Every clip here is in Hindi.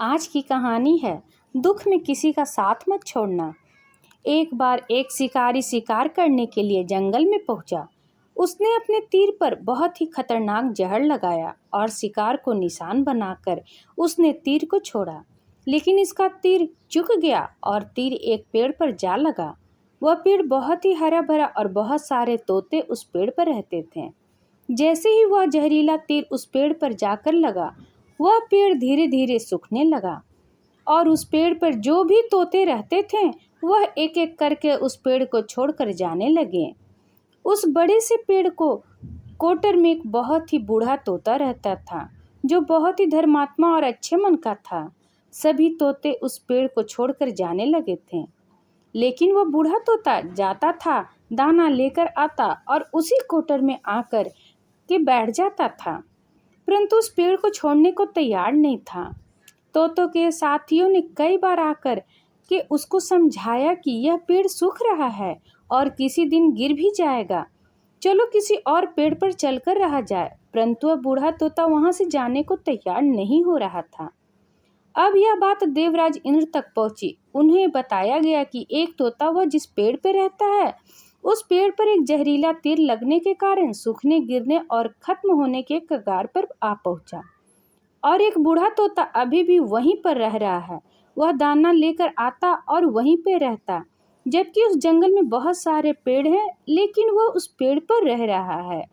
आज की कहानी है दुख में किसी का साथ मत छोड़ना। एक बार एक शिकारी शिकार करने के लिए जंगल में पहुंचा। उसने अपने तीर पर बहुत ही खतरनाक जहर लगाया और शिकार को निशान बनाकर उसने तीर को छोड़ा, लेकिन इसका तीर चूक गया और तीर एक पेड़ पर जा लगा। वह पेड़ बहुत ही हरा भरा और बहुत सारे तोते उस पेड़ पर रहते थे। जैसे ही वह जहरीला तीर उस पेड़ पर जाकर लगा, वह पेड़ धीरे धीरे सूखने लगा और उस पेड़ पर जो भी तोते रहते थे वह एक एक करके उस पेड़ को छोड़कर जाने लगे। उस बड़े से पेड़ को कोटर में एक बहुत ही बूढ़ा तोता रहता था, जो बहुत ही धर्मात्मा और अच्छे मन का था। सभी तोते उस पेड़ को छोड़कर जाने लगे थे, लेकिन वह बूढ़ा तोता जाता था, दाना लेकर आता और उसी कोटर में आकर के बैठ जाता था, परंतु उस पेड़ को छोड़ने को तैयार नहीं था। तोतों के साथियों ने कई बार आकर के उसको समझाया कि यह पेड़ सूख रहा है और किसी दिन गिर भी जाएगा, चलो किसी और पेड़ पर चलकर रहा जाए, परंतु वह बूढ़ा तोता वहां से जाने को तैयार नहीं हो रहा था। अब यह बात देवराज इंद्र तक पहुंची। उन्हें बताया गया कि एक तोता वह जिस पेड़ पर रहता है, उस पेड़ पर एक जहरीला तीर लगने के कारण सूखने, गिरने और खत्म होने के कगार पर आ पहुंचा और एक बूढ़ा तोता अभी भी वहीं पर रह रहा है। वह दाना लेकर आता और वहीं पर रहता, जबकि उस जंगल में बहुत सारे पेड़ हैं, लेकिन वह उस पेड़ पर रह रहा है।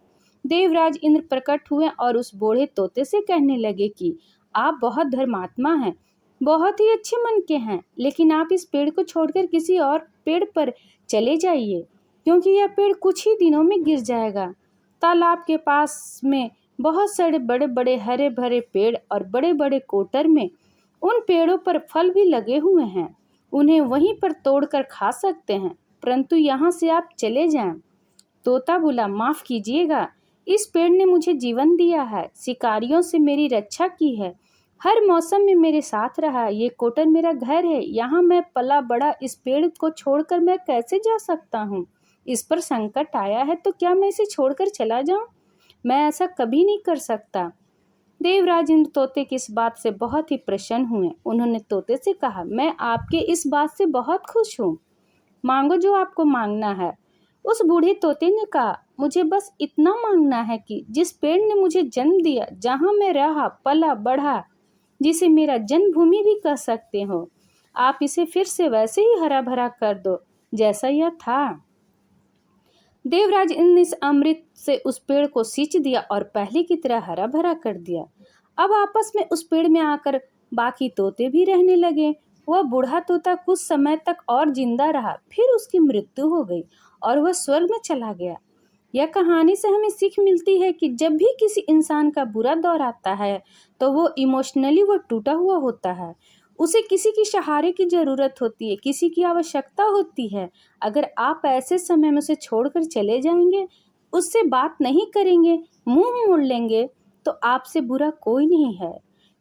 देवराज इंद्र प्रकट हुए और उस बूढ़े तोते से कहने लगे कि आप बहुत धर्मात्मा हैं, बहुत ही अच्छे मन के हैं, लेकिन आप इस पेड़ को छोड़कर किसी और पेड़ पर चले जाइए, क्योंकि यह पेड़ कुछ ही दिनों में गिर जाएगा। तालाब के पास में बहुत सारे बड़े बड़े हरे भरे पेड़ और बड़े बड़े कोटर में उन पेड़ों पर फल भी लगे हुए हैं, उन्हें वहीं पर तोड़कर खा सकते हैं, परंतु यहाँ से आप चले जाएं। तोता बोला, माफ कीजिएगा, इस पेड़ ने मुझे जीवन दिया है, शिकारियों से मेरी रक्षा की है, हर मौसम में मेरे साथ रहा, ये कोटर मेरा घर है, यहाँ मैं पला बड़ा, इस पेड़ को छोड़कर मैं कैसे जा सकता हूँ? इस पर संकट आया है तो क्या मैं इसे छोड़कर चला जाऊं? मैं ऐसा कभी नहीं कर सकता। देवराज इंद्र तोते की इस बात से बहुत ही प्रसन्न हुए। उन्होंने तोते से कहा, मैं आपके इस बात से बहुत खुश हूँ, मांगो जो आपको मांगना है। उस बूढ़े तोते ने कहा, मुझे बस इतना मांगना है कि जिस पेड़ ने मुझे जन्म दिया, जहाँ मैं रहा, पला बढ़ा, जिसे मेरा जन्मभूमि भी कह सकते हो, आप इसे फिर से वैसे ही हरा भरा कर दो जैसा यह था। देवराज इंद्र ने इस अमृत से उस पेड़ को सींच दिया और पहले की तरह हरा भरा कर दिया। अब आपस में उस पेड़ में आकर बाकी तोते भी रहने लगे। वह बूढ़ा तोता कुछ समय तक और जिंदा रहा, फिर उसकी मृत्यु हो गई और वह स्वर्ग में चला गया। यह कहानी से हमें सीख मिलती है कि जब भी किसी इंसान का बुरा दौर आता है तो वो इमोशनली वो टूटा हुआ होता है, उसे किसी की सहारे की ज़रूरत होती है, किसी की आवश्यकता होती है। अगर आप ऐसे समय में उसे छोड़कर चले जाएंगे, उससे बात नहीं करेंगे, मुंह मोड़ लेंगे, तो आपसे बुरा कोई नहीं है,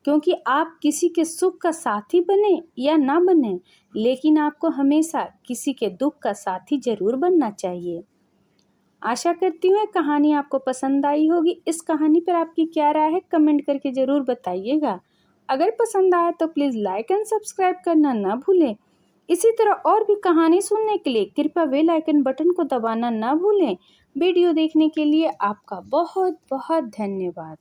क्योंकि आप किसी के सुख का साथी बने या ना बने, लेकिन आपको हमेशा किसी के दुख का साथी जरूर बनना चाहिए। आशा करती हूँ कहानी आपको पसंद आई होगी। इस कहानी पर आपकी क्या राय है, कमेंट करके ज़रूर बताइएगा। अगर पसंद आया तो प्लीज़ लाइक एंड सब्सक्राइब करना ना भूलें। इसी तरह और भी कहानी सुनने के लिए कृपया बेल आइकन बटन को दबाना ना भूलें। वीडियो देखने के लिए आपका बहुत बहुत धन्यवाद।